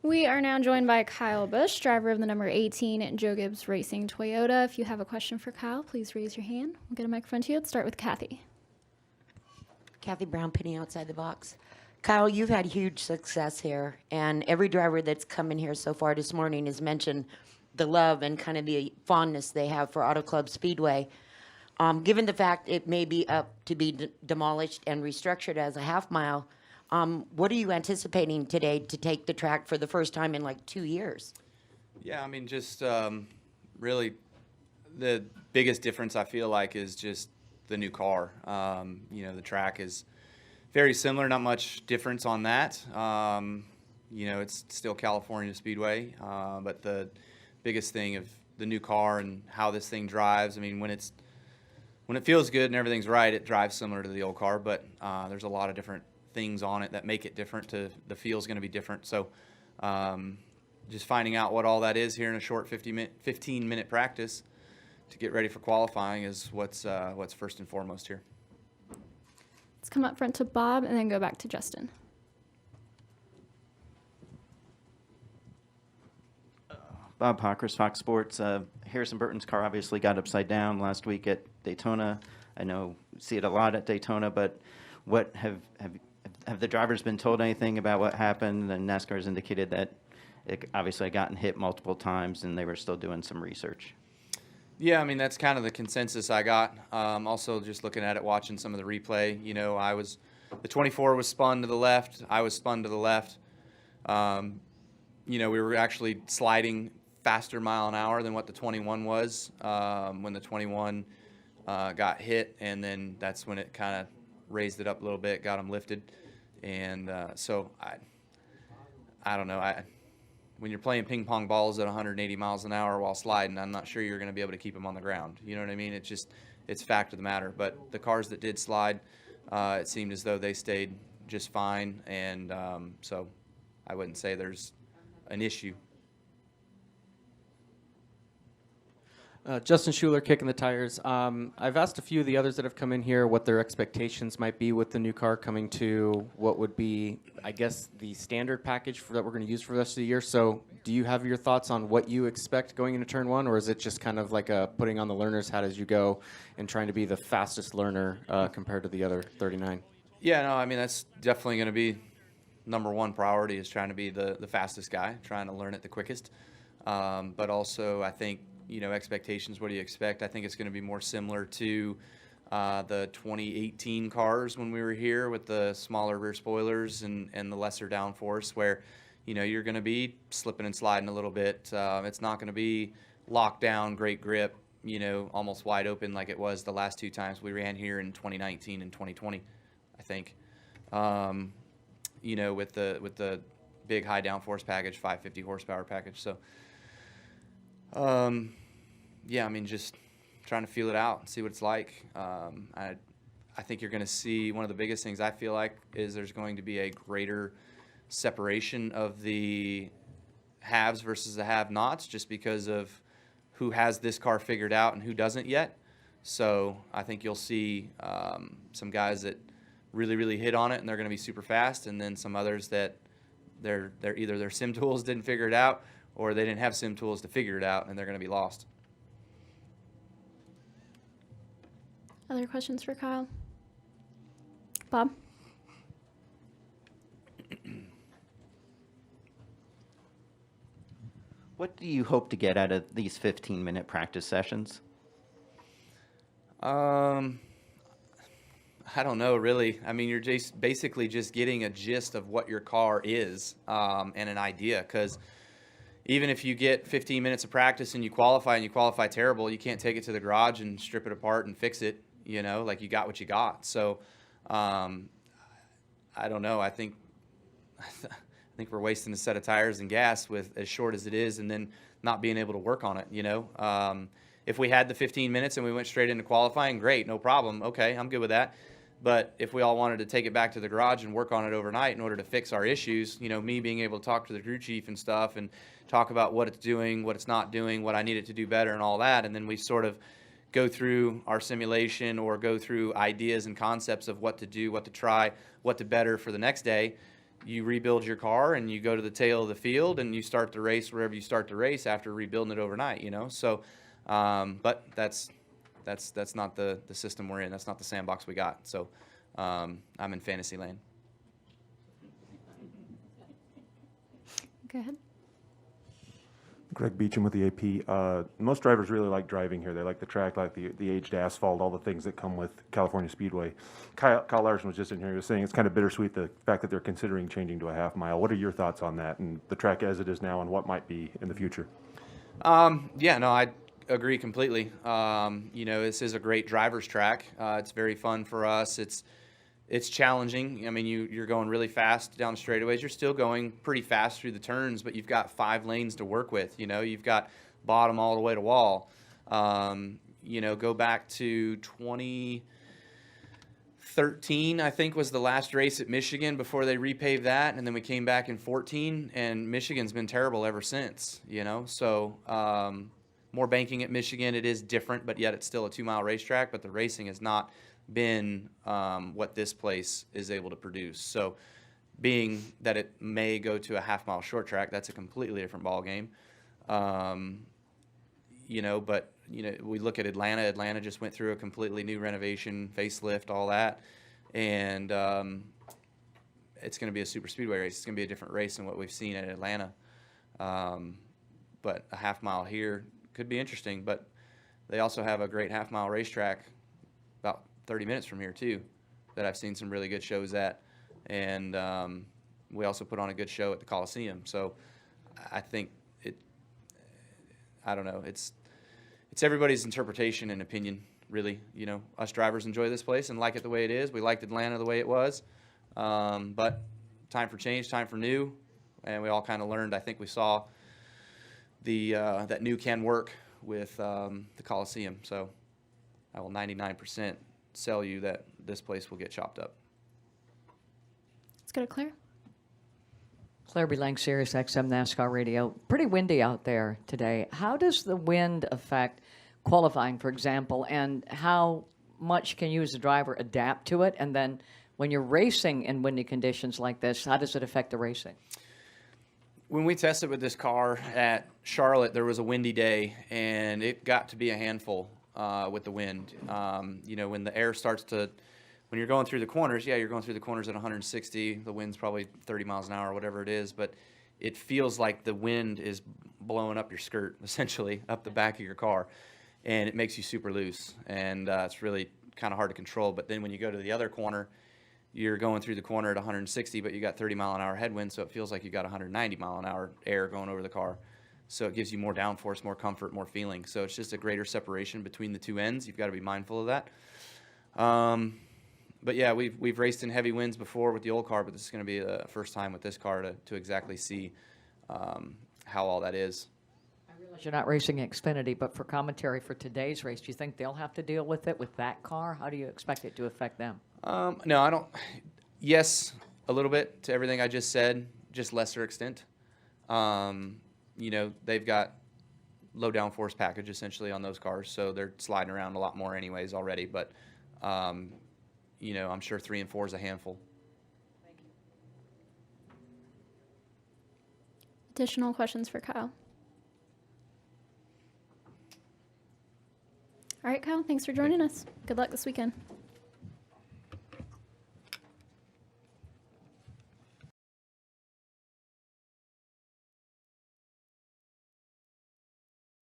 We are now joined by Kyle Busch, driver of the number 18 Joe Gibbs Racing Toyota. If you have a question for Kyle, please raise your hand. We'll get a microphone to you. Let's start with Kathy. Kathy Brown, Penny Outside the Box. Kyle, you've had huge success here, and every driver that's come in here so far this morning has mentioned the love and kind of the fondness they have for Auto Club Speedway. Given the fact it may be up to be demolished and restructured as a half mile, what are you anticipating today to take the track for the first time in like 2 years? Yeah, I mean, just really the biggest difference I feel like is just the new car. The track is very similar, not much difference on that. It's still California Speedway, but the biggest thing of the new car and how this thing drives, I mean, when it feels good and everything's right, it drives similar to the old car, but there's a lot of different things on it that make it different. The feel's going to be different. So just finding out what all that is here in a short 15-minute practice to get ready for qualifying is what's first and foremost here. Let's come up front to Bob and then go back to Justin. Bob Hawkers, Fox Sports. Harrison Burton's car obviously got upside down last week at Daytona. I know see it a lot at Daytona, but what have the drivers been told anything about what happened? And NASCAR has indicated that it obviously had gotten hit multiple times, and they were still doing some research. Yeah, I mean, that's kind of the consensus I got. Also, just looking at it, watching some of the replay, the 24 was spun to the left. I was spun to the left. We were actually sliding faster mile an hour than what the 21 was when the 21 got hit, and then that's when it kind of raised it up a little bit, got them lifted. And so I don't know. When you're playing ping pong balls at 180 miles an hour while sliding, I'm not sure you're going to be able to keep them on the ground. You know what I mean? It's fact of the matter. But the cars that did slide, it seemed as though they stayed just fine. And so I wouldn't say there's an issue. Justin Schuler, Kicking the Tires. I've asked a few of the others that have come in here what their expectations might be with the new car coming to what would be, I guess, the standard package that we're going to use for the rest of the year. So do you have your thoughts on what you expect going into Turn 1, or is it just kind of like a putting on the learner's hat as you go and trying to be the fastest learner compared to the other 39? Yeah, no, I mean, that's definitely going to be number one priority, is trying to be the fastest guy, trying to learn it the quickest. But also, I think, expectations, what do you expect? I think it's going to be more similar to the 2018 cars when we were here with the smaller rear spoilers and the lesser downforce, where, you're going to be slipping and sliding a little bit. It's not going to be locked down, great grip, almost wide open like it was the last two times we ran here in 2019 and 2020, I think. With the big high downforce package, 550 horsepower package. So, yeah, I mean, just trying to feel it out and see what it's like. I think you're going to see one of the biggest things I feel like is there's going to be a greater separation of the haves versus the have-nots, just because of who has this car figured out and who doesn't yet. So I think you'll see some guys that really, really hit on it and they're going to be super fast, and then some others that they're either their sim tools didn't figure it out, or they didn't have sim tools to figure it out, and they're going to be lost. Other questions for Kyle? Bob? What do you hope to get out of these 15-minute practice sessions? I don't know, really. I mean, you're just basically just getting a gist of what your car is and an idea, because even if you get 15 minutes of practice and you qualify terrible, you can't take it to the garage and strip it apart and fix it, like you got what you got. So I don't know. I think we're wasting a set of tires and gas with as short as it is, and then not being able to work on it, If we had the 15 minutes and we went straight into qualifying, great, no problem. Okay, I'm good with that. But if we all wanted to take it back to the garage and work on it overnight in order to fix our issues, me being able to talk to the crew chief and stuff and talk about what it's doing, what it's not doing, what I need it to do better and all that, and then we sort of go through our simulation or go through ideas and concepts of what to do, what to try, what to better for the next day, you rebuild your car and you go to the tail of the field and you start the race wherever you start the race after rebuilding it overnight, you know. So, but that's not the system we're in. That's not the sandbox we got. So, I'm in fantasy land. Go ahead. Greg Beecham with the AP. Most drivers really like driving here. They like the track, like the aged asphalt, all the things that come with California Speedway. Kyle Larson was just in here. He was saying it's kind of bittersweet, the fact that they're considering changing to a half mile. What are your thoughts on that and the track as it is now and what might be in the future? Yeah, no, I agree completely. You know, this is a great driver's track. It's very fun for us. It's challenging. I mean, you're going really fast down the straightaways. You're still going pretty fast through the turns, but you've got 5 lanes to work with. You know, you've got bottom all the way to wall. You know, go back to 2013, I think, was the last race at Michigan before they repaved that, and then we came back in 14, and Michigan's been terrible ever since. You know, so more banking at Michigan. It is different, but yet it's still a 2-mile racetrack. But the racing has not been what this place is able to produce. So being that it may go to a half-mile short track, that's a completely different ball game. You know, but you know, we look at Atlanta. Atlanta just went through a completely new renovation, facelift, all that, and it's going to be a super speedway race. It's going to be a different race than what we've seen at Atlanta. But a half mile here could be interesting. But they also have a great half-mile racetrack about 30 minutes from here too, that I've seen some really good shows at, and we also put on a good show at the Coliseum. So I think I don't know, it's everybody's interpretation and opinion, really. You know, us drivers enjoy this place and like it the way it is. We liked Atlanta the way it was, but time for change, time for new, and we all kind of learned. I think we saw that new can work with the Coliseum. So I will 99% sell you that this place will get chopped up. Let's go to Claire. Claire B. Lang, Sirius XM NASCAR Radio. Pretty windy out there today. How does the wind affect qualifying, for example, and how much can you as a driver adapt to it? And then when you're racing in windy conditions like this, how does it affect the racing? When we tested with this car at Charlotte, there was a windy day, and it got to be a handful with the wind. You know, when the air starts to, when you're going through the corners, yeah, you're going through the corners at 160. The wind's probably 30 miles an hour, whatever it is, but it feels like the wind is blowing up your skirt, essentially, up the back of your car, and it makes you super loose, and it's really kind of hard to control. But then when you go to the other corner, you're going through the corner at 160, but you got 30-mile-an-hour headwind, so it feels like you got 190-mile-an-hour air going over the car. So it gives you more downforce, more comfort, more feeling. So it's just a greater separation between the two ends. You've got to be mindful of that. But yeah, we've raced in heavy winds before with the old car, but this is going to be the first time with this car to exactly see how all that is. I realize you're not racing Xfinity, but for commentary for today's race, do you think they'll have to deal with it with that car? How do you expect it to affect them? No, I don't. Yes, a little bit to everything I just said, just lesser extent. You know, they've got low downforce package essentially on those cars, so they're sliding around a lot more anyways already. But you know, I'm sure 3 and 4 is a handful. Thank you. Additional questions for Kyle? All right, Kyle, thanks for joining us. Good luck this weekend.